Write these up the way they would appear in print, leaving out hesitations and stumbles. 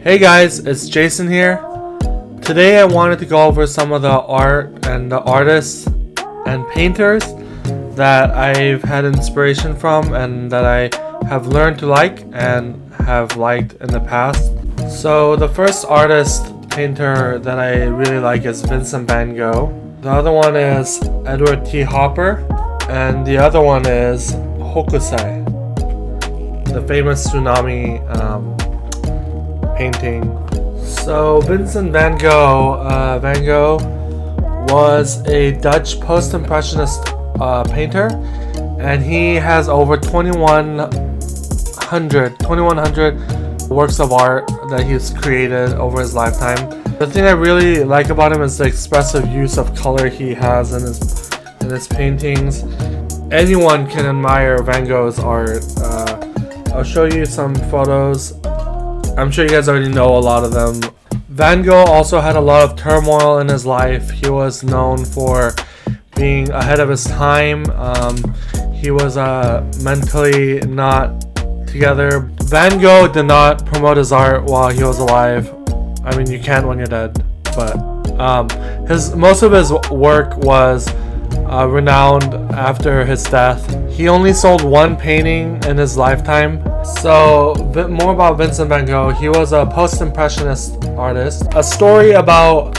Hey guys, it's Jason here. Today I wanted to go over some of the art and the artists and painters that I've had inspiration from and that I have learned to like and have liked in the past. So the first artist painter that I really like is Vincent van Gogh. The other one is Edward T. Hopper, and the other one is Hokusai, the famous tsunami painting. So Vincent van Gogh, was a Dutch post-impressionist painter, and he has over 2100 works of art that he's created over his lifetime. The thing I really like about him is the expressive use of color he has in his paintings. Anyone can admire Van Gogh's art. I'll show you some photos. I'm sure you guys already know a lot of them. Van Gogh also had a lot of turmoil in his life. He was known for being ahead of his time. He was mentally not together. Van Gogh did not promote his art while he was alive. I mean, you can't when you're dead, but most of his work was renowned after his death. He only sold one painting in his lifetime. So, more about Vincent van Gogh. He was a post-impressionist artist. A story about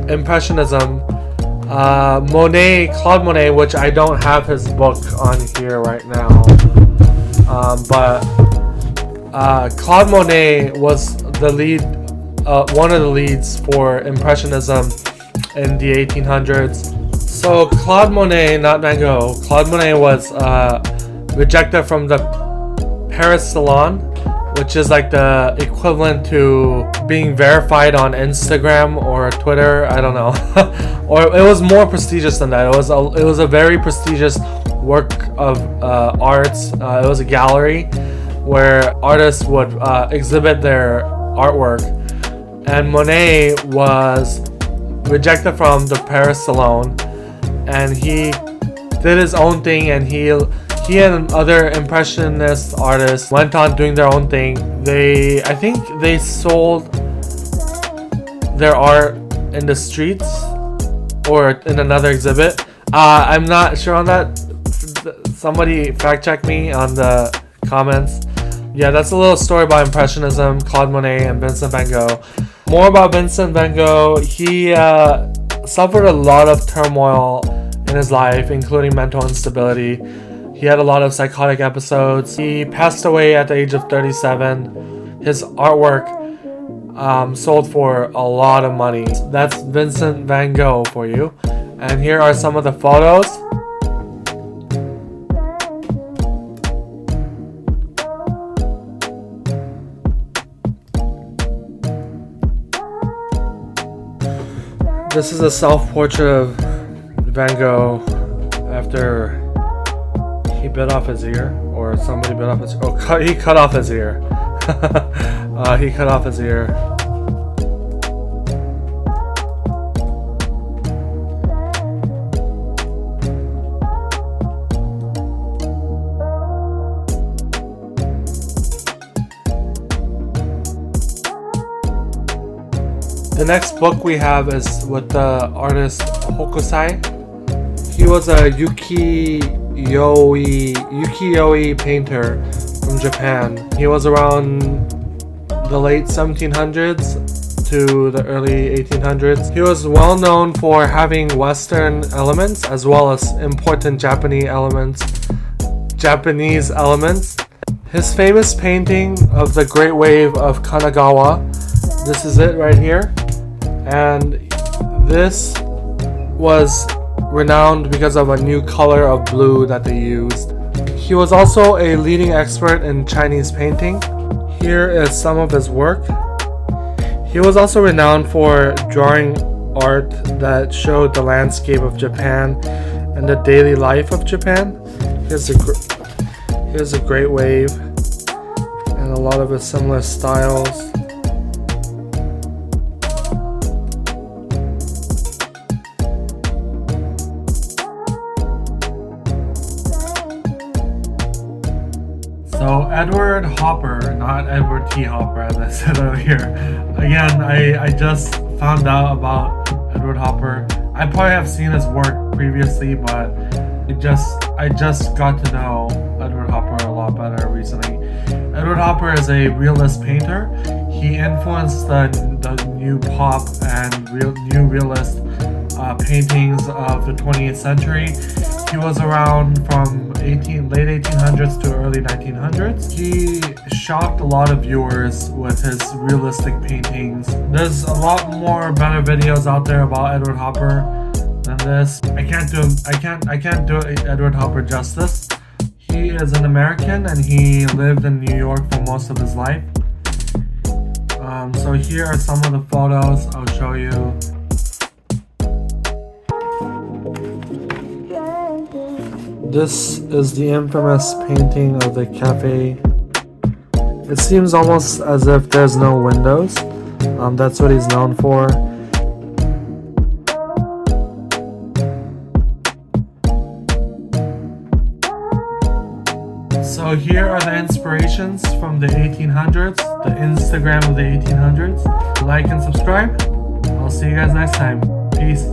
impressionism. Claude Monet, which I don't have his book on here right now, but Claude Monet was the lead, one of the leads for Impressionism in the 1800s. So Claude Monet, not Van Gogh, Claude Monet was rejected from the Paris Salon, which is like the equivalent to being verified on Instagram or Twitter. I don't know. Or it was more prestigious than that. It was a very prestigious work of arts. It was a gallery where artists would exhibit their artwork. And Monet was rejected from the Paris Salon, and he did his own thing, and he and other impressionist artists went on doing their own thing. I think they sold their art in the streets or in another exhibit. I'm not sure on that. Somebody fact check me on the comments. Yeah, that's a little story about Impressionism, Claude Monet, and Vincent van Gogh. More about Vincent van Gogh. He suffered a lot of turmoil in his life, including mental instability. He had a lot of psychotic episodes. He passed away at the age of 37. His artwork sold for a lot of money. That's Vincent van Gogh for you. And here are some of the photos. This is a self-portrait of Van Gogh after he bit off his ear, or somebody bit off his ear. Oh, he cut off his ear. He cut off his ear. The next book we have is with the artist Hokusai. He was a ukiyo-e painter from Japan. He was around the late 1700s to the early 1800s. He was well known for having Western elements as well as important Japanese elements. His famous painting of the Great Wave of Kanagawa, this is it right here. And this was renowned because of a new color of blue that they used. He was also a leading expert in Chinese painting. Here is some of his work. He was also renowned for drawing art that showed the landscape of Japan and the daily life of Japan. Here's a great wave and a lot of his similar styles. So Edward Hopper, not Edward T. Hopper, as I said earlier. Again, I just found out about Edward Hopper. I probably have seen his work previously, but I just got to know Edward Hopper a lot better recently. Edward Hopper is a realist painter. He influenced the new pop and new realist paintings of the 20th century. He was around from late 1800s to early 1900s. He shocked a lot of viewers with his realistic paintings. There's a lot more better videos out there about Edward Hopper than this. I can't do Edward Hopper justice. He is an American and he lived in New York for most of his life. So here are some of the photos I'll show you. This is the infamous painting of the cafe. It seems almost as if there's no windows. That's what he's known for. So here are the inspirations from the 1800s, the Instagram of the 1800s. Like and subscribe. I'll see you guys next time. Peace.